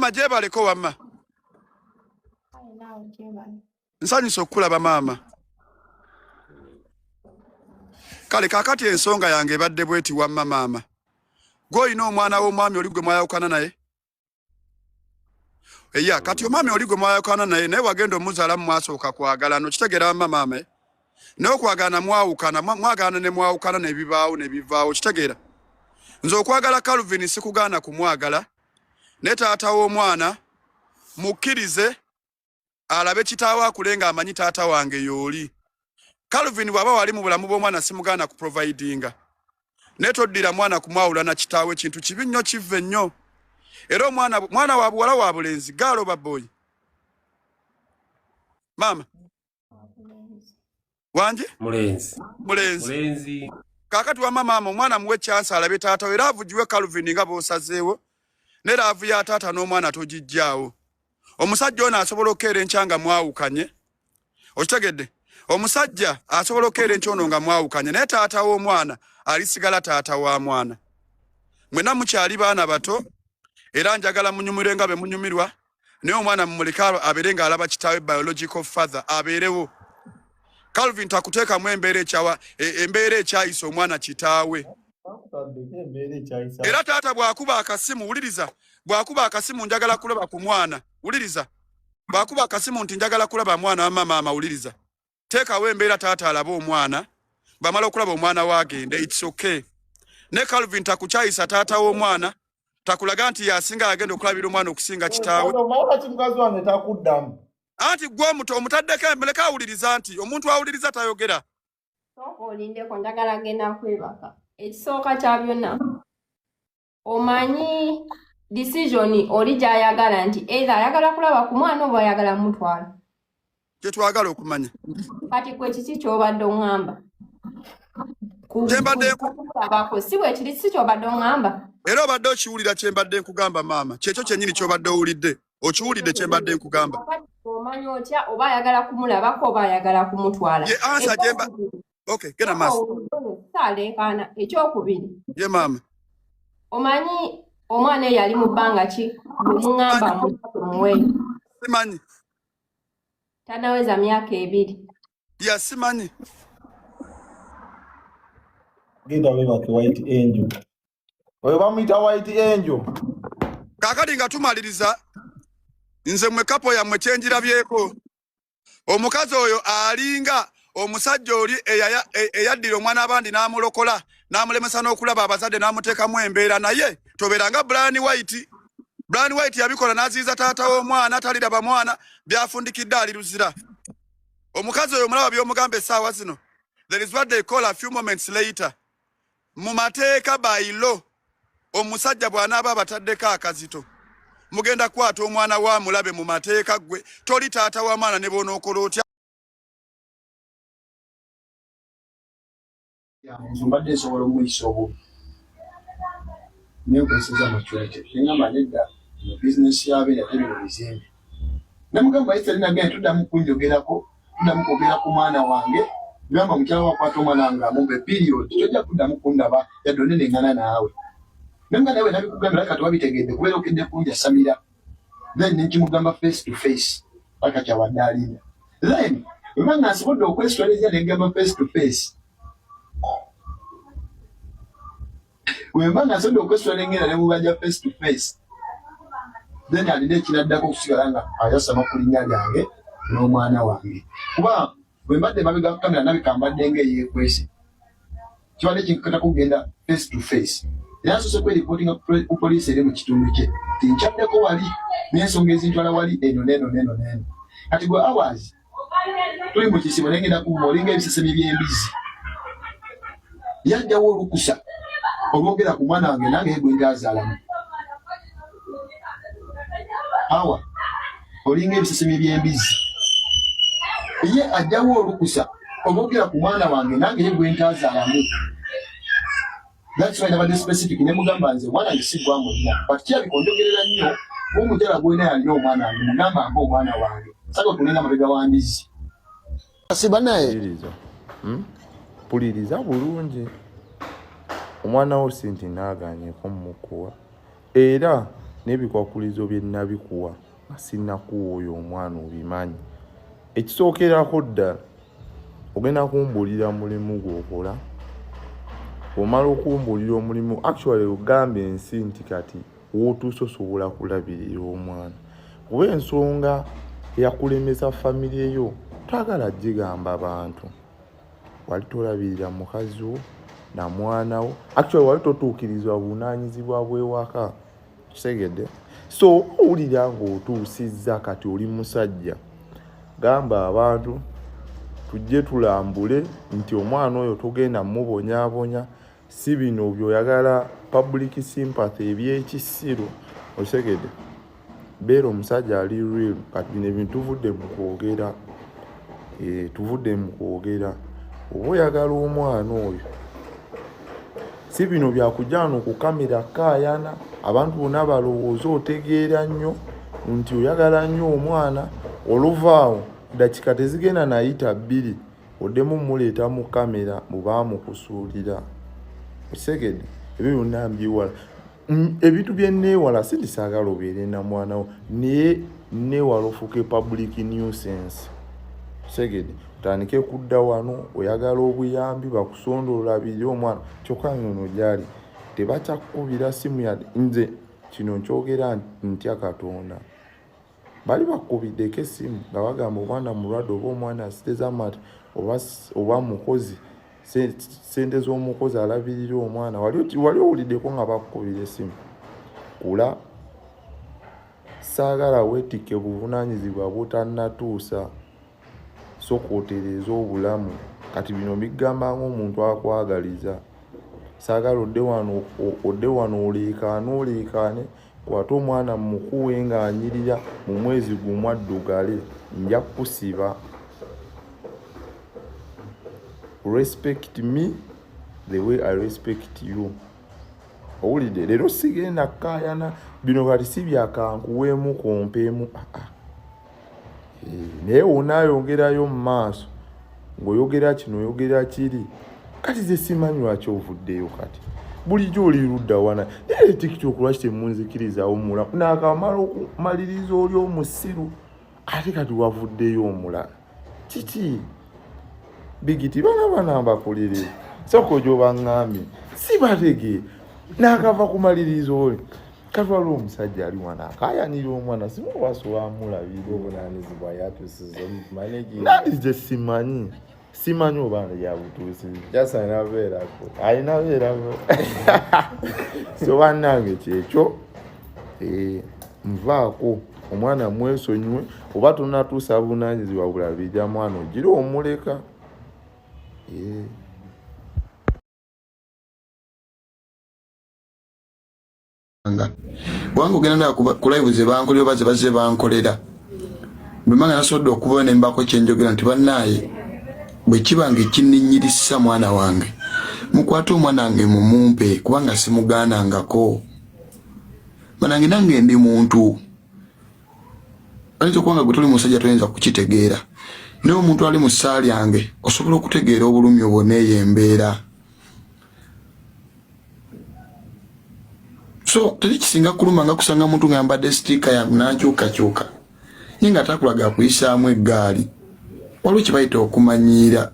Mama jebaleko wamma. Nsanyusa okulaba mama. Kale kakati ensonga yange badde bweti wamma mama. Goyina omwana w'omwami oli gwe mwayawukana naye. Eya kati omwami oli gwe mwayawukana naye naye wagenda omuzaala mu mwasooka kwagalano kitegera wamma mama. Naye okwagana mwawukana mwagana ne mwawukana ne bivaawo kitegera. Nze okwagala Calvin sikugaana kumwagala. Ne taata w'omwana mukkirize alabe kitaawe akulenga amanyi taata wange yooli. Calvin bwaba wali mu bulamu bw'omwana simugaana ku providinga. Ne toddira mwana kumwawula na kitaawe kintu kibi nnyo kive nnyo. Era mwana wa buwala wa bulenzi gaalo baboyi. Mama. Wanje? Mulenzi. Kakati wa mama omwana muwe chance alabe taata we ravujiwe Calvin nga bosazeewo. Ne ravu ya taata n'omwana togijjaawo. Omusajja ono asobola okkeera enkyanga mwawukanye. Okitegedde? Omusajja asobola okkeera enkyono nga mwawukanye naye taata w'omwana alisigala taata wa mwana. Mwena mukyali baana bato era njagala munyumire nga be munyumirwa naye omwana mumuleka abeere nga alaba kitaawe biological father abeerewo. Calvin takuteekamu embeera ekyayisa omwana kitaawe. Era taata bw'akuba akasimu wuliriza. Bw'akuba akasimu njagala kulaba ku mwana wuliriza. Bw'akuba akasimu nti njagala kulaba mwana wa mama wuliriza. Teekawo embeera taata alaba omwana. Bamala okulaba omwana wagende it's okay. Ne Calvin takukyayisa taata w'omwana. Takulaga nti yasinga agenda okulabira omwana okusinga kitaawe. Anti gwe omutaddeko embeleka awuliriza nti omuntu awuliriza tayogera. Olindeko njagala genda kwebaka. Ekisooka kya byonna. Omanyi decision oli gy'ayagala nti either ayagala kulaba ku mwana oba ayagala mutwala. Kye twagala okumanya. Kati kwe kiki ky'obadde oŋŋamba? Kyembadde si bwe kiri kiki ky'obadde oŋŋamba? Era obadde okiwulira kyembadde nkugamba maama. Kyekyo kyennyini ky'obadde owulidde. Okiwulidde kyembadde nkugamba. Omanyi otya oba ayagala kumulabako oba ayagala kumutwala. Ye answer jemba. Okay, gena maaso. Saalekaana ekyokubiri. Ye maama. Omanyi omwana yali mu bbanga ki bwe muwe. Simanyi. Tanaweza myaka 2. Ya simanyi. Genda webake White Angel. Oyo bamuyita White Angel. Kakati nga tumaliriza nze mwe kapo ya mwe kyenjirabyeko. Omukazi oyo alinga omusajja oli eyaddira omwana abandi n'amulokola n'amulemesa n'okulaba abazadde n'amuteekamu embeera naye tobeeranga Brian White. Brian White yabikola n'aziiza taata w'omwana taliraba mwana byafundikidde aliruzira. Omukazi oyo mulaba by'omugamba essaawa zino. There is what they call a few moments later. Mu mateeka by law omusajja bw'anaaba abataddeko akazito. Mugenda kwata omwana wa mulabe mu mateeka gwe toli taata wa mwana ne bonookola otya. Mbadde nsobola omuyisa obubi nenkozesa amacwete engamba nedda mu bizinesi yabeera teri mu bizimbe namugamba yise linagenda tuddamu kunjogerako tuddamu kwogera ku mwana wange gamba mukyala wakwata omwana wange amumbe period tojja kuddamu kundaba yadde oneneŋŋana naawe nenga nawe nabikugambira kati wabitegedde kubeera okedde kunjasamira then nekimugamba face to face paka kyawadde alinda then webanga nsobodde okwesitwaliza negamba face to face webanga nsobodde okwesitwalengera ne mubajja face to face then alina ekiraddako okusigala nga ayasama ku linnya lyange n'omwana wange kuba bwe mbadde mabega kamera nabikambadde ng'eyeekwese kibadde kinkata kugenda face to face era nsoose kweripootinga ku poliisi eri mu kitundu kye tinkyaddeko wali n'ensonga ezintwala wali eno n'eno kati gwe hours tuli mu kisibo nengenda kuuma olinga ebisesemi by'embizi yajjawo olukusa olwogera ku mwana wange nange gwe ngaazaalamu awa olinga ebisesemi by'embizi ye ajjawo olukusa olwogera ku mwana wange nange gwe ntaazaalamu. That's why nabadde specific ne mugamba nze mwana nge si gwamulina but kirabika onjogerera nnyo ng'omukyala gwena yalina omwana wange mugamba mpa omwana wange saka otunenga mabega wa mbizi asiba naye puliriza bulungi omwana wo sinti naaganyeko mumukuwa era n'ebikwakulizo bye nnabikuwa nga sinnakuwa oyo omwana obimanyi. Ekisookerako ddala ogenda kumbuulira mulimu gw'okola. Omala okumbuulira omulimu actually ogambye ensi nti kati wootuuse osobola kulabirira omwana. Kuba ensonga eyakulemesa famire yo twagala gigamba abantu. Wali tolabirira mukazi wo na mwana wo. Actually wali totuukirizibwa buvunaanyizibwa bw'ewaka. Kisegedde. So owulira ng'otuusizza kati oli musajja. Gamba abantu tujje tulambule nti omwana oyo togenda mubonyaabonya. Si bino by'oyagala public sympathy eby'ekisiro. Osegedde. Beera omusajja ali real. Kati bino ebintu tuvudde mu kwogera. Tuvudde mu kwogera. Oba oyagala omwana oyo. Si bino byakujjana ku kamera kaayana. Abantu bonna balowooza otegeera nnyo nti oyagala nnyo omwana. Oluvaawo dakika tezigenda nayita 2 oddemu muleeta mu kamera mubaamukusuulira. Osegedde. Ebyo byonna mbyewala. Ebintu bye neewala si ndisaagala obeere na mwana wo naye neewala ofuuke public nuisance. Osegedde. Otandike kudda wano oyagala obuyambi bakusondoola biri omwana kyokka nno gyali tebakyakubira simu ya nze kino nkyogera ntya Katonda. Bali bakubiddeko essimu nga bagamba omwana mulwadde oba omwana asiteza amata oba mukozi sente z'omukozi alabirira omwana. Wali owuliddeko nga bakukubira essimu. Kula saagala weetikke buvunaanyizibwa butannatuusa. Sooka otereeza obulamu. Kati bino bigamba ng'omuntu akwagaliza. Saagala odde wano oleekaane kwate omwana mukuwe ng'anyirira mu mwezi gumu addugale nja kusiba. Respect me the way I respect you. Owulidde leero sigenda kaayana bino kati si byakankuweemu kompeemu. Naye onaayongerayo mu maaso ng'oyogera kino oyogera kiri. Kati ze simanyi lwaki ovuddeyo kati. Bulijjo oli ludda wana. Naye TikTok lwaki temunzikirizawo omulala. Naakamala okumaliriza oli omusiru. Ate kati wavuddeyo omulala. Kiki? Bigiti bana mbakolere. Soko gy'obaŋŋambye. Si batege. Naakava kumaliriza oli. Katwala omusajja ali wana akaayanira omwana simuwasowamulabira obunaanyizibwa yatuusiza managing. Nandi gye simanyi oba yabutuusiza. Just ayinabeerako. Ayinabeerako. So bannange kyekyo nvaako omwana mwesonyiwe oba tonatuusa bunaanyizibwa bulabirira mwana ogira omuleka. Bwangu ogenda ku live ze bankolera oba ze bazze bankolera bwemanga nasobodde okubayo ne mbako kyenjogera nti bannaaye bwe kiba ng'ekinninnyirisa mwana wange mukwate omwana wange mumumpe kubanga simugaanangako. Banange nange ndi muntu ayinza okuba nga gwe toli musajja toyinza kukitegeera naye omuntu ali mu ssaali yange osobola okutegeera obulumi obwo n'eyo embeera. So teri kisinga kuluma nga kusanga muntu ng'ayambadde sitiika yange n'ankyukakyuka naye nga takulaga kuyisaamu eggaali. Waliwo kye bayita okumanyiira.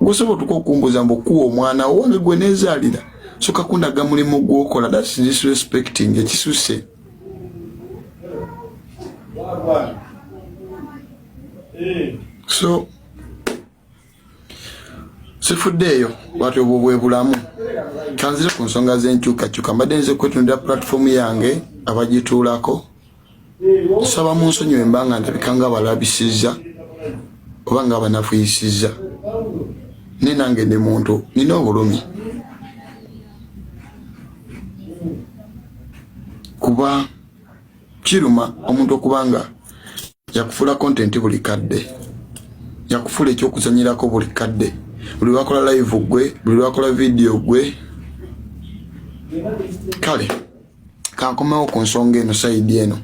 Gwosobola okukumbuza mbu okuwa omwana owange gwe neezaalira soka kundaga mulimu gw'okola. That's disrespecting ekisuse. So sifuddeeyo bwatyo obwo bwe bulamu. Kanzire ku nsonga z'enkyukakyuka mbadde nze kwetundira platform yange abagituulako. Nsaba mu nsonyiwe mbanga ndabika nga balabisizza oba nga banafuyisizza. Naye nange ndi muntu nina obulumi. Kuba kiruma omuntu okubanga yakufuula content buli kadde. Yakufuula ekyokuzanyirako buli kadde. Buli lwakola live gwe, buli lwakola video gwe. Kale kankomewo ku nsonga eno saidi eno.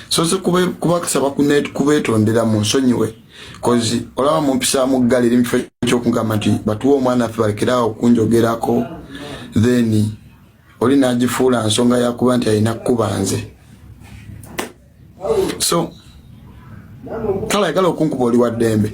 Soze kubakasaba kubeetondera mu nsonyiwe kozi olaba mumpisaamu ggalira emifo ekyokugamba nti batuwa omwana affe balekerawo okunjogerako then oli n'agifuula nsonga yakuba nti alina kukuba nze. So kala yagala okunkuba oli wa ddembe.